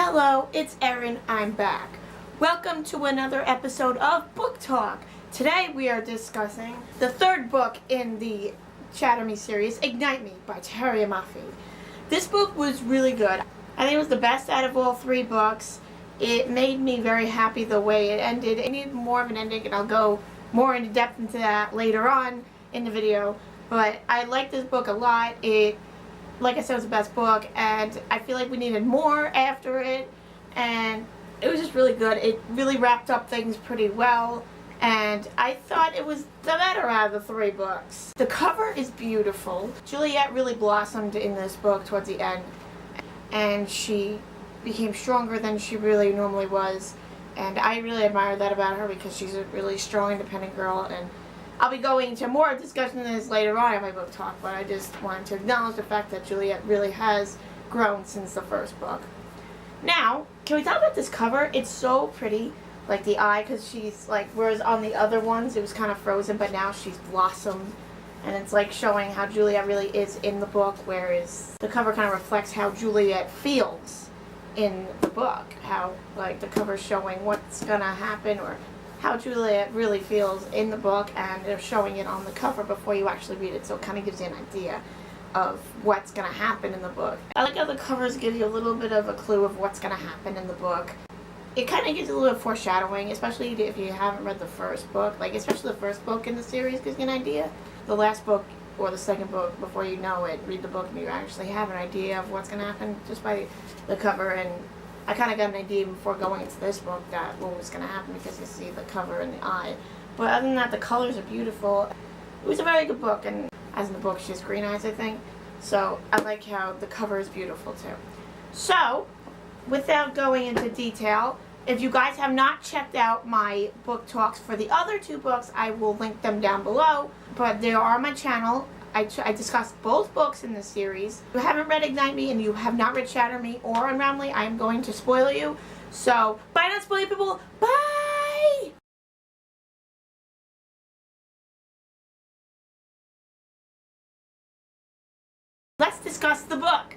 Hello, it's Erin. I'm back. Welcome to another episode of Book Talk. Today we are discussing the third book in the Shatter Me series, Ignite Me by Tahereh Mafi. This book was really good. I think it was the best out of all three books. It made me very happy the way it ended. It needed more of an ending, and I'll go more into depth into that later on in the video. But I like this book a lot. Like I said, it was the best book, and I feel like we needed more after it, and it was just really good. It really wrapped up things pretty well, and I thought it was the better out of the three books. The cover is beautiful. Juliet really blossomed in this book towards the end, and she became stronger than she really normally was, and I really admire that about her because she's a really strong, independent girl. And I'll be going into more discussion of this later on in my book talk, but I just wanted to acknowledge the fact that Juliet really has grown since the first book. Now, can we talk about this cover? It's so pretty, like the eye, because she's like, whereas on the other ones it was kind of frozen, but now she's blossomed, and it's like showing how Juliet really is in the book, whereas the cover kind of reflects how Juliet feels in the book, how like the cover's showing what's gonna happen or how Juliet really feels in the book, and they're showing it on the cover before you actually read it, so it kind of gives you an idea of what's going to happen in the book. I like how the covers give you a little bit of a clue of what's going to happen in the book. It kind of gives you a little foreshadowing, especially if you haven't read the first book. Like, especially the first book in the series gives you an idea. The last book or the second book, before you know it, read the book and you actually have an idea of what's going to happen just by the cover. And I kind of got an idea before going into this book that what was going to happen because you see the cover and the eye. But other than that, the colors are beautiful. It was a very good book, and as in the book, she has green eyes, I think. So I like how the cover is beautiful too. So, without going into detail, if you guys have not checked out my book talks for the other two books, I will link them down below. But they are on my channel. I discussed both books in this series. If you haven't read Ignite Me and you have not read Shatter Me or Unravel Me, I am going to spoil you. So, bye not spoil people. Bye! Let's discuss the book.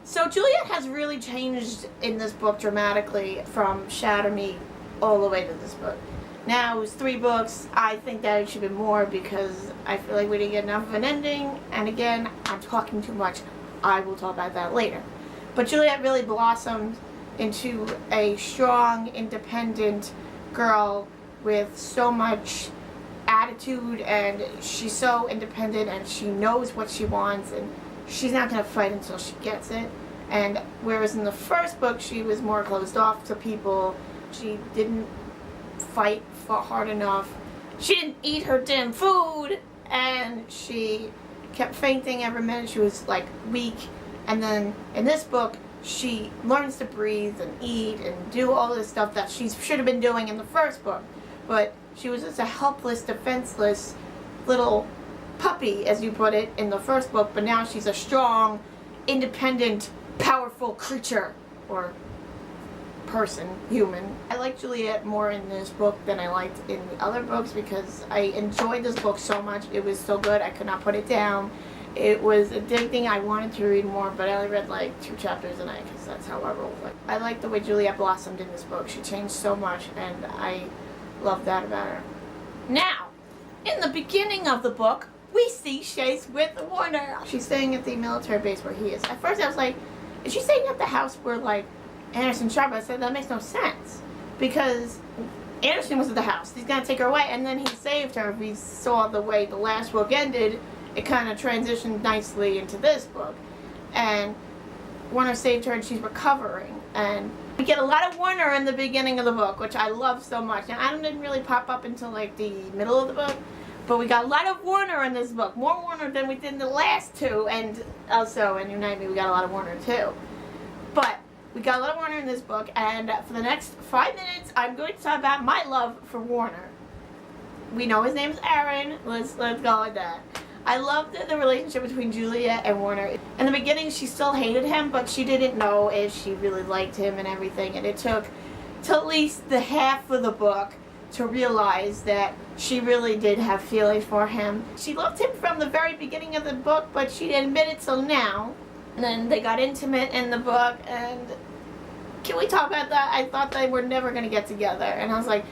So Juliet has really changed in this book dramatically from Shatter Me all the way to this book. Now, it was three books. I think that it should be more because I feel like we didn't get enough of an ending. And again, I'm talking too much. I will talk about that later. But Juliet really blossomed into a strong, independent girl with so much attitude, and she's so independent and she knows what she wants, and she's not going to fight until she gets it. And whereas in the first book she was more closed off to people, she didn't fight hard enough, she didn't eat her damn food, and she kept fainting every minute. She was like weak. And then in this book she learns to breathe and eat and do all this stuff that she should have been doing in the first book, but she was just a helpless, defenseless little puppy, as you put it, in the first book. But now she's a strong, independent, powerful creature, or person, human. I like Juliet more in this book than I liked in the other books because I enjoyed this book so much. It was so good, I could not put it down. It was addicting. I wanted to read more, but I only read like 2 chapters a night because that's how I roll. I like the way Juliet blossomed in this book. She changed so much, and I love that about her. Now, in the beginning of the book, we see Chase with Warner. She's staying at the military base where he is. At first I was like, is she staying at the house where like Anderson shot? I said that makes no sense because Anderson was at the house. He's gonna take her away, and then he saved her. If we saw the way the last book ended, it kind of transitioned nicely into this book, and Warner saved her and she's recovering, and we get a lot of Warner in the beginning of the book, which I love so much. And Adam didn't really pop up until like the middle of the book, but we got a lot of Warner in this book, more Warner than we did in the last two, and also in Unite Me we got a lot of Warner too. But we got a lot of Warner in this book, and for the next 5 minutes I'm going to talk about my love for Warner. We know his name's Aaron. Let's go with that. I loved the relationship between Juliet and Warner. In the beginning she still hated him, but she didn't know if she really liked him and everything, and it took till at least the half of the book to realize that she really did have feelings for him. She loved him from the very beginning of the book, but she didn't admit it till now. And then they got intimate in the book, and can we talk about that? I thought they were never going to get together. And I was like,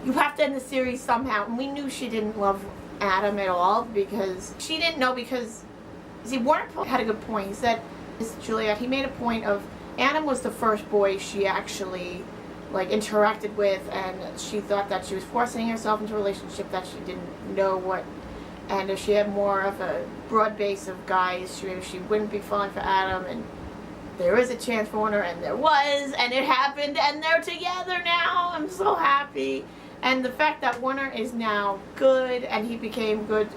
you have to end the series somehow. And we knew she didn't love Adam at all because she didn't know because, see, Warner had a good point. He said, Juliet, he made a point of Adam was the first boy she actually like interacted with, and she thought that she was forcing herself into a relationship that she didn't know what, and if she had more of a broad base of guys, she wouldn't be falling for Adam, and there is a chance for Warner, and there was, and it happened, and they're together now. I'm so happy. And the fact that Warner is now good, and he became good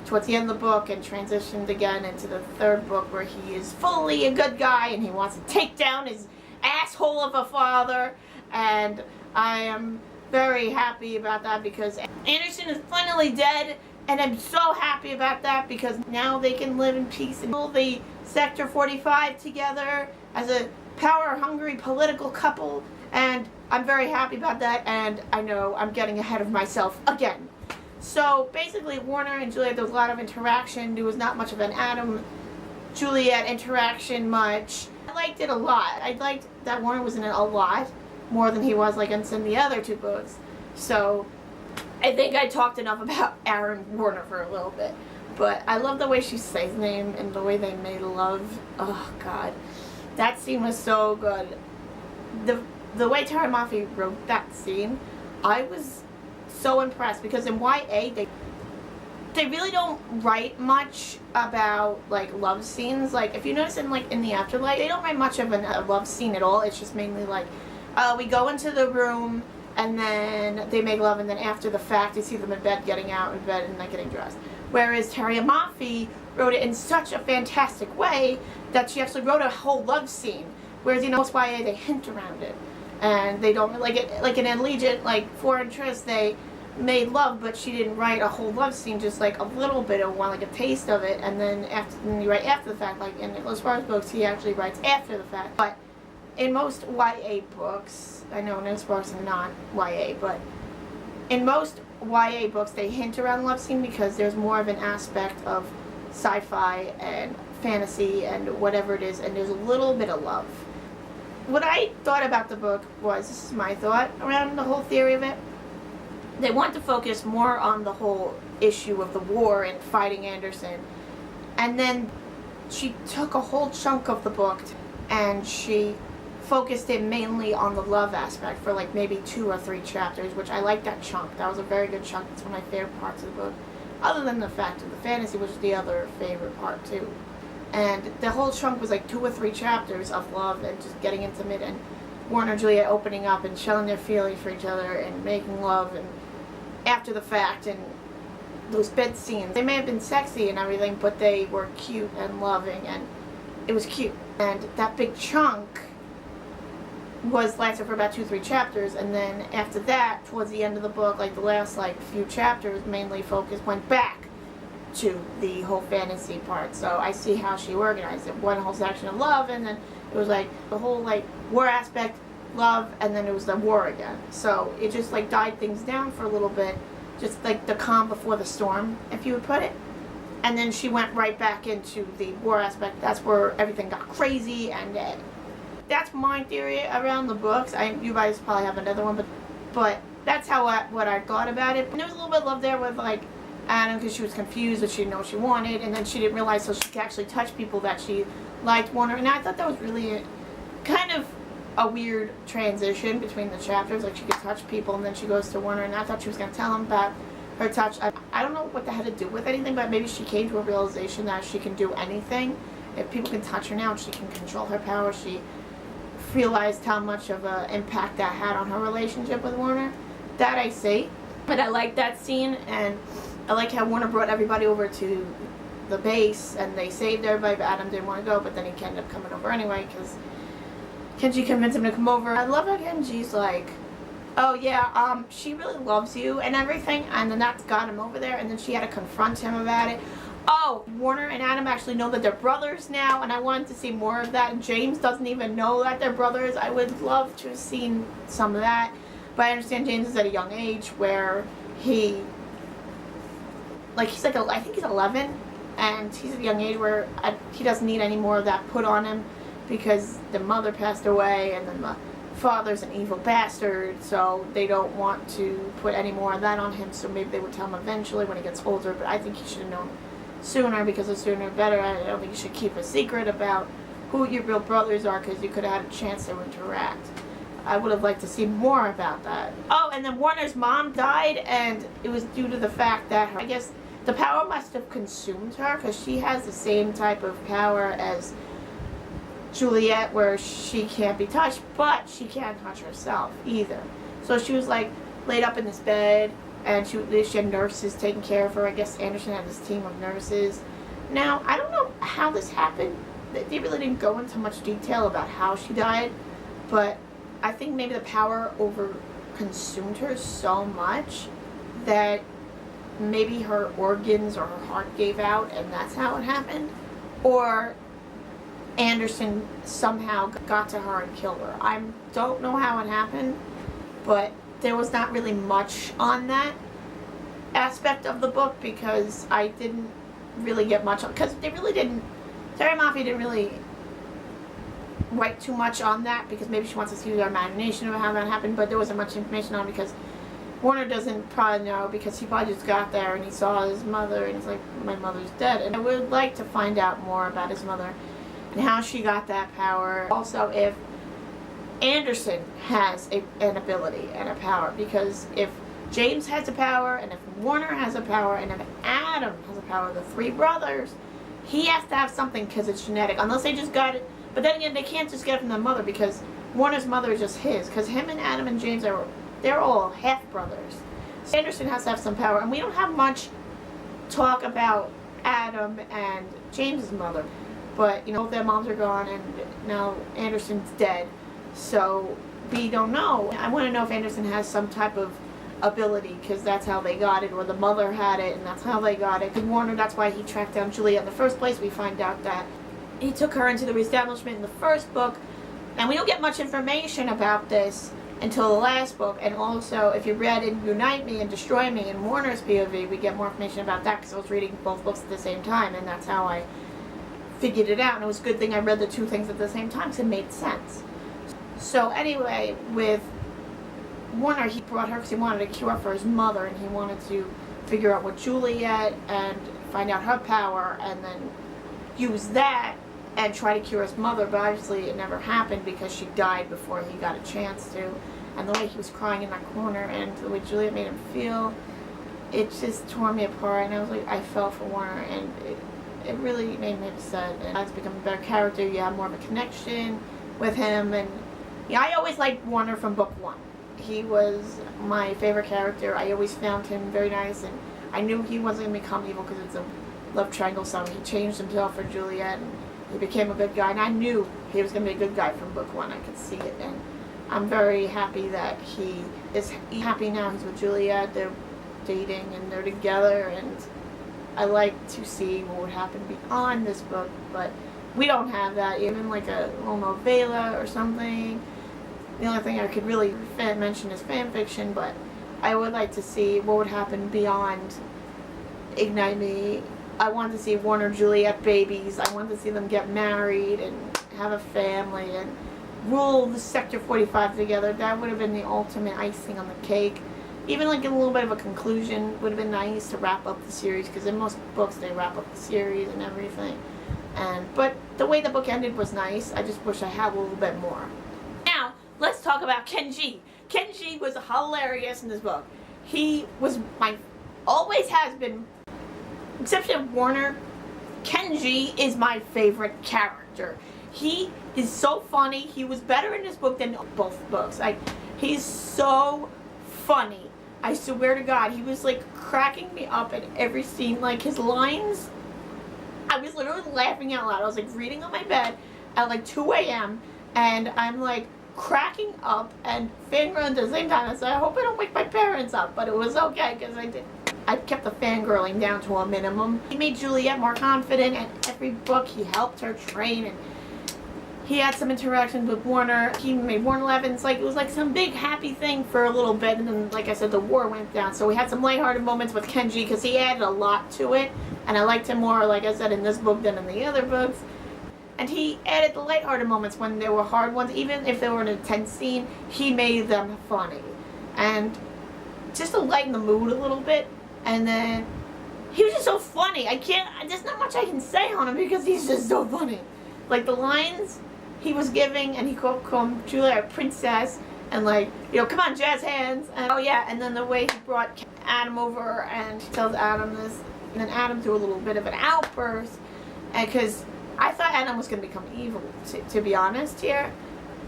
towards the end of the book and transitioned again into the third book where he is fully a good guy and he wants to take down his asshole of a father, and I am very happy about that because Anderson is finally dead, and I'm so happy about that because now they can live in peace and build the Sector 45 together as a power-hungry political couple, and I'm very happy about that, and I know I'm getting ahead of myself again. So basically Warner and Juliet, there was a lot of interaction. There was not much of an Adam-Juliet interaction much. I liked it a lot. I liked that Warner was in it a lot, more than he was like in some of the other two books. So I think I talked enough about Aaron Warner for a little bit. But I love the way she says his name and the way they made love. Oh God, that scene was so good. The way Tahereh Mafi wrote that scene, I was so impressed because in YA they really don't write much about like love scenes. Like if you notice in the Afterlife, they don't write much of a love scene at all. It's just mainly like we go into the room and then they make love, and then after the fact you see them in bed, getting out of bed and not getting dressed. Whereas Tahereh Mafi wrote it in such a fantastic way that she actually wrote a whole love scene. Whereas most YA they hint around it and they don't like it. Like in Allegiant, like Foreign Tryst, they made love, but she didn't write a whole love scene, just like a little bit of one, like a taste of it, and then you write after the fact. Like in Nicholas Sparks' books, he actually writes after the fact. But in most YA books, I know Nicholas Sparks is not YA, but in most YA books, they hint around love scene because there's more of an aspect of sci-fi and fantasy and whatever it is, and there's a little bit of love. What I thought about the book was, this is my thought around the whole theory of it, they want to focus more on the whole issue of the war and fighting Anderson. And then she took a whole chunk of the book and she focused it mainly on the love aspect for like maybe 2 or 3 chapters, which I like that chunk. That was a very good chunk. It's one of my favorite parts of the book. Other than the fact of the fantasy, which is the other favorite part too. And the whole chunk was like 2 or 3 chapters of love and just getting intimate and Warner and Juliet opening up and showing their feelings for each other and making love and after the fact, and those bed scenes. They may have been sexy and everything, but they were cute and loving, and it was cute. And that big chunk lasted for about 2-3 chapters, and then after that, towards the end of the book, like the last few chapters, mainly went back to the whole fantasy part. So I see how she organized it. One whole section of love, and then it was like the whole war aspect, love, and then it was the war again. So it just died things down for a little bit, just like the calm before the storm, if you would put it. And then she went right back into the war aspect. That's where everything got crazy, and that's my theory around the books. You guys probably have another one, but that's how what I thought about it. And there was a little bit of love there with Adam, because she was confused, but she didn't know what she wanted, and then she didn't realize so she could actually touch people that she liked, Warner. And I thought that was really kind of a weird transition between the chapters. Like she could touch people, and then she goes to Warner, and I thought she was going to tell him about her touch. I don't know what that had to do with anything, but maybe she came to a realization that she can do anything. If people can touch her now, she can control her power. She realized how much of an impact that had on her relationship with Warner. That I see. But I like that scene, and I like how Warner brought everybody over to the base, and they saved everybody, but Adam didn't want to go, but then he ended up coming over anyway, because Kenji convinced him to come over. I love how Kenji's like, oh yeah, she really loves you and everything, and then that's got him over there, and then she had to confront him about it. Oh, Warner and Adam actually know that they're brothers now, and I wanted to see more of that. James doesn't even know that they're brothers. I would love to have seen some of that, but I understand James is at a young age where he's I think he's 11, and he's at a young age where he doesn't need any more of that put on him. because the mother passed away and then the father's an evil bastard, so they don't want to put any more of that on him, so maybe they would tell him eventually when he gets older, but I think he should have known sooner, because the sooner the better. I don't think you should keep a secret about who your real brothers are, because you could have had a chance to interact. I would have liked to see more about that. Oh, and then Warner's mom died, and it was due to the fact that I guess the power must have consumed her, because she has the same type of power as Juliet, where she can't be touched, but she can't touch herself either. So she was like laid up in this bed, and she had nurses taking care of her. I guess Anderson had this team of nurses. Now, I don't know how this happened. They really didn't go into much detail about how she died, but I think maybe the power over consumed her so much that maybe her organs or her heart gave out, and that's how it happened. Or Anderson somehow got to her and killed her. I don't know how it happened, but there was not really much on that aspect of the book, because I didn't really get much on, because they really didn't, Tahereh Mafi didn't really write too much on that, because maybe she wants us to use our imagination of how that happened, but there wasn't much information on it, because Warner doesn't probably know, because he probably just got there and he saw his mother and he's like, my mother's dead. And I would like to find out more about his mother and how she got that power. Also, if Anderson has an ability and a power, because if James has a power, and if Warner has a power, and if Adam has a power, the three brothers, he has to have something, because it's genetic, unless they just got it. But then again, they can't just get it from their mother, because Warner's mother is just his, because him and Adam and James they're all half brothers. So Anderson has to have some power, and we don't have much talk about Adam and James's mother, but you know, their moms are gone, and now Anderson's dead, so we don't know. I want to know if Anderson has some type of ability, because that's how they got it, or the mother had it and that's how they got it. Because Warner, that's why he tracked down Juliet in the first place. We find out that he took her into the reestablishment in the first book, and we don't get much information about this until the last book. And also, if you read in Unite Me and Destroy Me in Warner's POV, we get more information about that, because I was reading both books at the same time, and that's how I figured it out. And it was a good thing I read the two things at the same time, because it made sense. So anyway, with Warner, he brought her because he wanted a cure for his mother, and he wanted to figure out what Juliet and find out her power, and then use that and try to cure his mother. But obviously it never happened, because she died before he got a chance to. And the way he was crying in that corner, and the way Juliet made him feel, it just tore me apart. And I was like, I felt for Warner, and it really made me upset. And as become a better character, you have more of a connection with him. And yeah, I always liked Warner from book one. He was my favorite character. I always found him very nice, and I knew he wasn't going to become evil, because it's a love triangle, so he changed himself for Juliet, and he became a good guy, and I knew he was going to be a good guy from book one. I could see it, and I'm very happy that he is happy now. He's with Juliet, they're dating, and they're together, and I like to see what would happen beyond this book, but we don't have that, even like a little novella or something. The only thing I could really mention is fan fiction, but I would like to see what would happen beyond Ignite Me. I want to see Warner Juliet babies. I want to see them get married and have a family and rule the Sector 45 together. That would have been the ultimate icing on the cake. Even like a little bit of a conclusion would have been nice to wrap up the series, because in most books they wrap up the series and everything. But the way the book ended was nice. I just wish I had a little bit more. Now, let's talk about Kenji. Kenji was hilarious in this book. He was always has been, exception of Warner, Kenji is my favorite character. He is so funny. He was better in this book than both books. He's so funny. I swear to God, he was like cracking me up at every scene. Like his lines, I was literally laughing out loud. I was like reading on my bed at like 2 a.m. and I'm like cracking up and fangirling at the same time. I said, I hope I don't wake my parents up, but it was okay, because I kept the fangirling down to a minimum. He made Juliet more confident, and every book he helped her train, and he had some interactions with Warner. He made Warner Levins, like, it was like some big happy thing for a little bit, and then, like I said, the war went down. So we had some lighthearted moments with Kenji, because he added a lot to it, and I liked him more, like I said, in this book than in the other books. And he added the lighthearted moments when there were hard ones. Even if they were in a tense scene, he made them funny. And just to lighten the mood a little bit. And then he was just so funny. There's not much I can say on him because he's just so funny. Like the lines he was giving, and he called Julia a princess, and like, come on, jazz hands. And, oh yeah, and then the way he brought Adam over and he tells Adam this. And then Adam threw a little bit of an outburst. And because I thought Adam was going to become evil, to be honest here.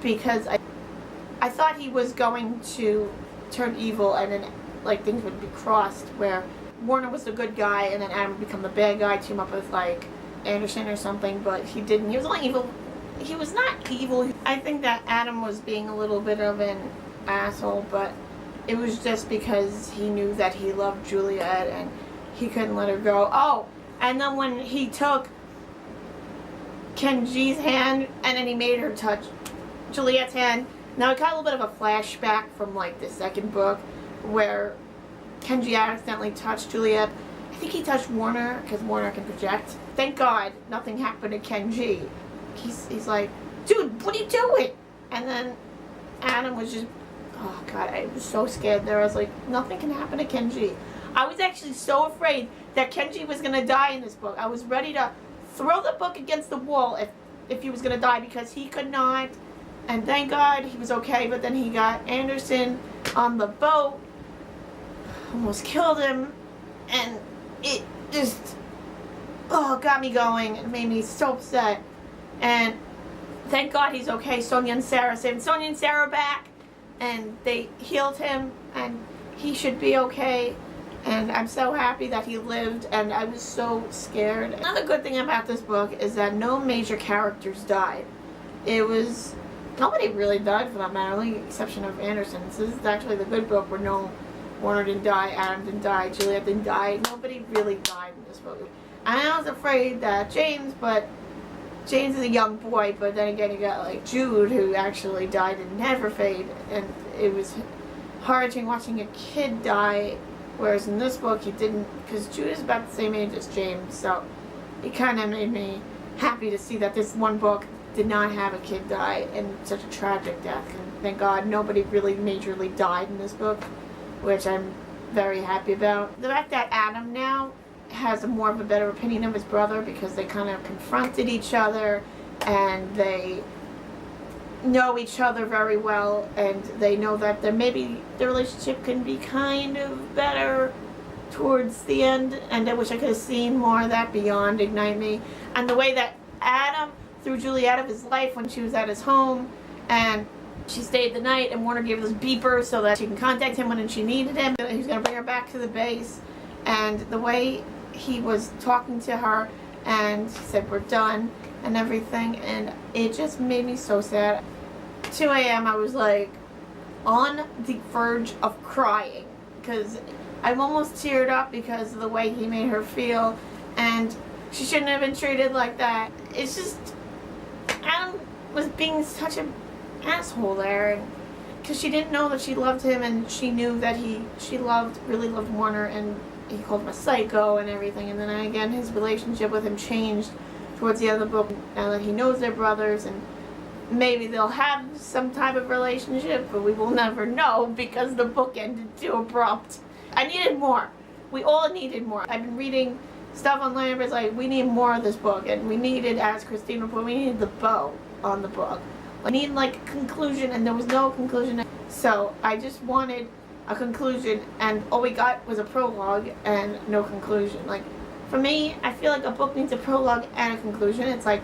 Because I thought he was going to turn evil, and then like things would be crossed where Warner was the good guy and then Adam would become the bad guy, team up with like Anderson or something, but he didn't. He was only evil. He was not evil. I think that Adam was being a little bit of an asshole, but it was just because he knew that he loved Juliet and he couldn't let her go. Oh, and then when he took Kenji's hand and then he made her touch Juliet's hand. Now it got a little bit of a flashback from like the second book where Kenji accidentally touched Juliet. I think he touched Warner because Warner can project. Thank God nothing happened to Kenji. He's like, dude, what are you doing? And then Adam was just, oh God, I was so scared there. I was like, nothing can happen to Kenji. I was actually so afraid that Kenji was going to die in this book. I was ready to throw the book against the wall if he was going to die because he could not. And thank God he was okay, but then he got Anderson on the boat, almost killed him, and it just, got me going. It made me so upset. And thank God he's okay. Sonia and Sarah saved Sonia and Sarah back, and they healed him, and he should be okay. And I'm so happy that he lived, and I was so scared. Another good thing about this book is that no major characters died. Nobody really died for that matter, only exception of Anderson. This is actually the good book where no Warner didn't die, Adam didn't die, Juliet didn't die. Nobody really died in this book. I was afraid that James is a young boy, but then again you got like Jude who actually died in Neverfade, and it was hard watching a kid die, whereas in this book he didn't, because Jude is about the same age as James, so it kind of made me happy to see that this one book did not have a kid die in such a tragic death. And thank God nobody really majorly died in this book, which I'm very happy about. The fact that Adam now has more of a better opinion of his brother because they kind of confronted each other and they know each other very well, and they know that maybe the relationship can be kind of better towards the end, and I wish I could have seen more of that beyond Ignite Me. And the way that Adam threw Juliet out of his life when she was at his home, and she stayed the night, and Warner gave her this beeper so that she can contact him when she needed him. He was going to bring her back to the base, and the way he was talking to her, and he said, we're done, and everything, and it just made me so sad. 2 a.m. I was like on the verge of crying, because I almost teared up because of the way he made her feel, and she shouldn't have been treated like that. It's just, Adam was being such an asshole there, because she didn't know that she loved him, and she knew that she really loved Warner, and he called him a psycho and everything. And then again, his relationship with him changed towards the end of the book, now that he knows they're brothers, and maybe they'll have some type of relationship, but we will never know because the book ended too abrupt. I needed more. We all needed more. I've been reading stuff online where it's like, we need more of this book, and we needed, as Christina put, we needed the bow on the book. I need like a conclusion, and there was no conclusion. So I just wanted a conclusion, and all we got was a prologue and no conclusion. Like, for me, I feel like a book needs a prologue and a conclusion. It's like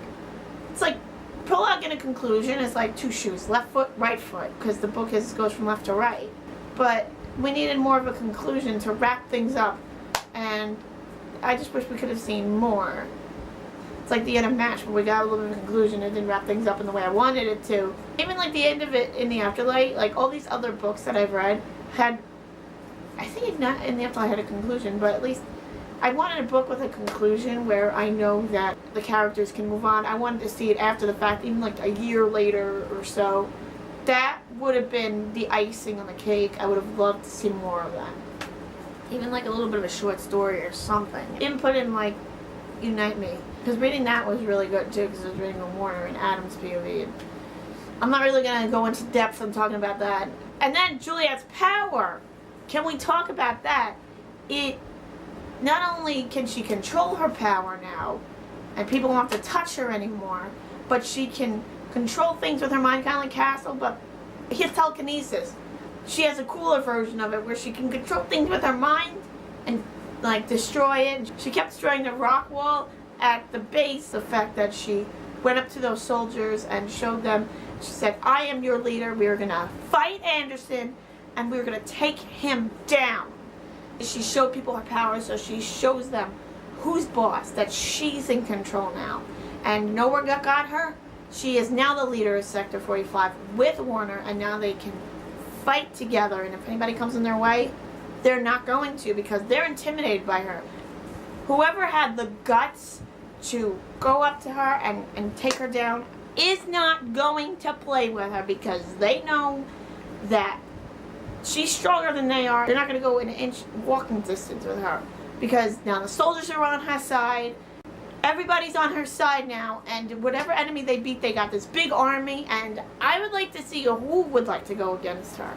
prologue and a conclusion is like two shoes, left foot, right foot, because the book goes from left to right. But we needed more of a conclusion to wrap things up, and I just wish we could have seen more. It's like the end of MASH, where we got a little bit of a conclusion and didn't wrap things up in the way I wanted it to. Even like the end of it in the Afterlight, like all these other books that I've read had, I think not in the Afterlight had a conclusion, but at least I wanted a book with a conclusion where I know that the characters can move on. I wanted to see it after the fact, even like a year later or so. That would have been the icing on the cake. I would have loved to see more of that. Even like a little bit of a short story or something. Didn't put in like Unite Me. Because reading that was really good too, because I was reading the Warner and Adam's POV. And I'm not really going to go into depth on talking about that. And then Juliet's power. Can we talk about that? It, not only can she control her power now, and people won't have to touch her anymore, but she can control things with her mind, kind of like Castle, but he has telekinesis. She has a cooler version of it where she can control things with her mind and like destroy it. She kept destroying the rock wall at the base. The fact that she went up to those soldiers and showed them, she said, I am your leader. We are going to fight Anderson and we're going to take him down. She showed people her power, so she shows them who's boss, that she's in control now. And you know where that got her? She is now the leader of Sector 45 with Warner, and now they can fight together. And if anybody comes in their way, they're not going to, because they're intimidated by her. Whoever had the guts to go up to her and take her down is not going to play with her, because they know that she's stronger than they are. They're not going to go an inch walking distance with her, because now the soldiers are on her side. Everybody's on her side now, and whatever enemy they beat, they got this big army, and I would like to see who would like to go against her.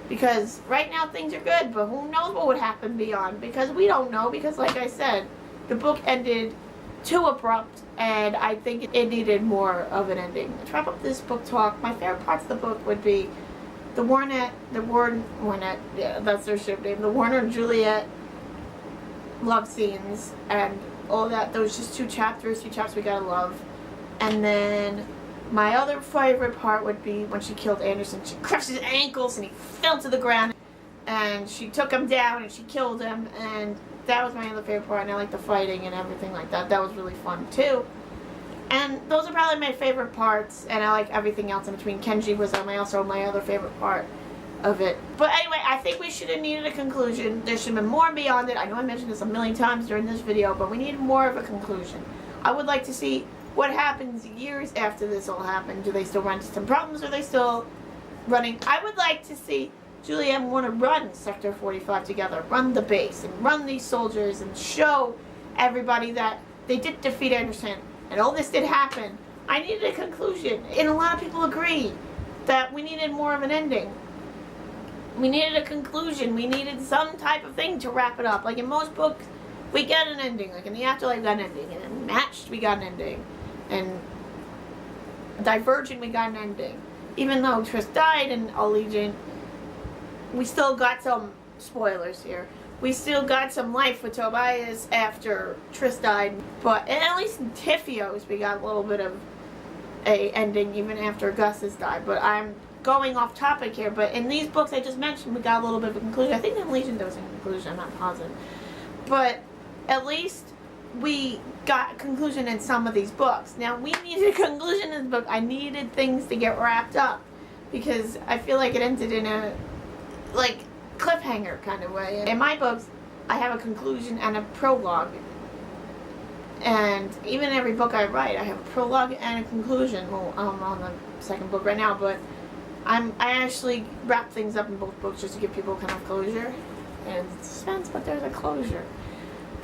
Because right now things are good, but who knows what would happen beyond, because we don't know, because like I said, the book ended too abrupt, and I think it needed more of an ending. To wrap up this book talk, my favorite parts of the book would be the Warner, yeah, that's their ship name, the Warner and Juliet love scenes, and all that. Those just two chapters we gotta love. And then my other favorite part would be when she killed Anderson. She crushed his ankles and he fell to the ground, and she took him down and she killed him, and that was my other favorite part. And I like the fighting and everything like that. That was really fun too. And those are probably my favorite parts, and I like everything else in between. Kenji was also my other favorite part of it. But anyway, I think we should have needed a conclusion. There should have been more beyond it. I know I mentioned this a million times during this video, but we need more of a conclusion. I would like to see what happens years after this all happened. Do they still run into some problems? Or are they still running? I would like to see Juliet want to run Sector 45 together, run the base, and run these soldiers, and show everybody that they did defeat Anderson, and all this did happen. I needed a conclusion, and a lot of people agree that we needed more of an ending. We needed a conclusion. We needed some type of thing to wrap it up. Like in most books, we get an ending. Like in The Afterlife, we got an ending. And in Matched, we got an ending. And Divergent, we got an ending. Even though Triss died in Allegiant, we still got some spoilers here. We still got some life with Tobias after Triss died. But at least in Tifios, we got a little bit of a ending even after Gus has died. But I'm going off topic here, but in these books I just mentioned, we got a little bit of a conclusion. I think in Legion there was a conclusion, I'm not positive. But at least we got a conclusion in some of these books. Now, we needed a conclusion in this book. I needed things to get wrapped up, because I feel like it ended in a, like, cliffhanger kind of way. In my books, I have a conclusion and a prologue. And even in every book I write, I have a prologue and a conclusion. Well, I'm on the second book right now, but I actually wrap things up in both books just to give people kind of closure and suspense, but there's a closure.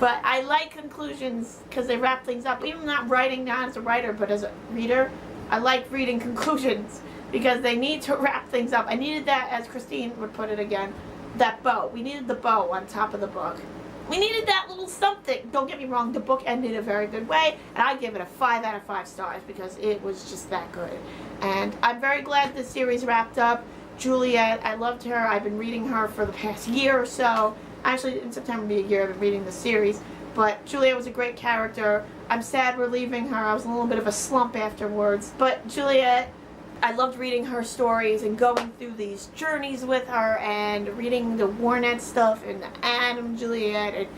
But I like conclusions because they wrap things up. Even not writing not as a writer, but as a reader, I like reading conclusions because they need to wrap things up. I needed that, as Christine would put it again, that bow. We needed the bow on top of the book. We needed that little something. Don't get me wrong, the book ended a very good way, and I give it a 5 out of 5 stars because it was just that good. And I'm very glad the series wrapped up. Juliet, I loved her. I've been reading her for the past year or so. Actually, in September will be a year I've been reading the series. But Juliet was a great character. I'm sad we're leaving her. I was in a little bit of a slump afterwards. But Juliet, I loved reading her stories and going through these journeys with her and reading the Warnet stuff and the Adam Juliet. And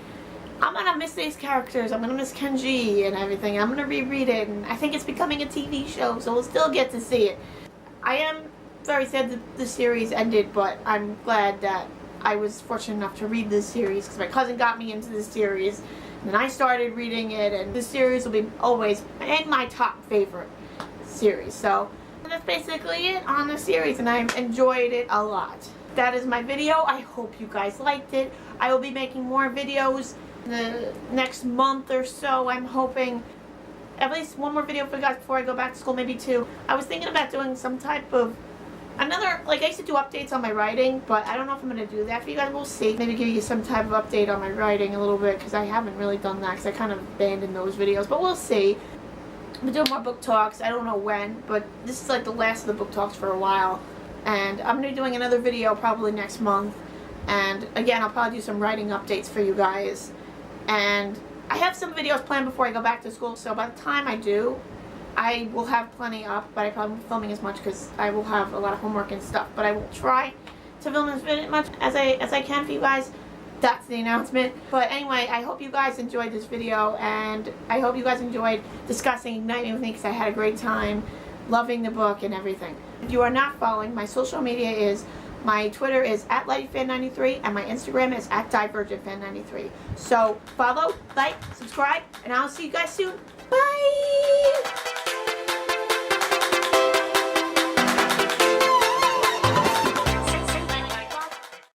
I'm going to miss these characters. I'm going to miss Kenji and everything. I'm going to reread it. And I think it's becoming a TV show, so we'll still get to see it. I am very sad that the series ended, but I'm glad that I was fortunate enough to read this series because my cousin got me into this series. And then I started reading it, and this series will be always in my top favorite series. So that's basically it on the series, and I enjoyed it a lot. That is my video. I hope you guys liked it. I will be making more videos in the next month or so, I'm hoping. at least one more video for you guys before I go back to school, maybe 2. I was thinking about doing some type of another, like I used to do updates on my writing, but I don't know if I'm going to do that for you guys. We'll see. Maybe give you some type of update on my writing a little bit, because I haven't really done that, because I kind of abandoned those videos, but we'll see. I'm doing more book talks. I don't know when, but this is like the last of the book talks for a while. And I'm going to be doing another video probably next month. And again, I'll probably do some writing updates for you guys. And I have some videos planned before I go back to school, so by the time I do, I will have plenty up, but I probably won't be filming as much because I will have a lot of homework and stuff. But I will try to film as much as I can for you guys. That's the announcement. But anyway, I hope you guys enjoyed this video, and I hope you guys enjoyed discussing Igniting with me, because I had a great time loving the book and everything. If you are not following, my social media is, my Twitter is @LightFan93, and my Instagram is @DivergentFan93. So follow, like, subscribe, and I'll see you guys soon. Bye!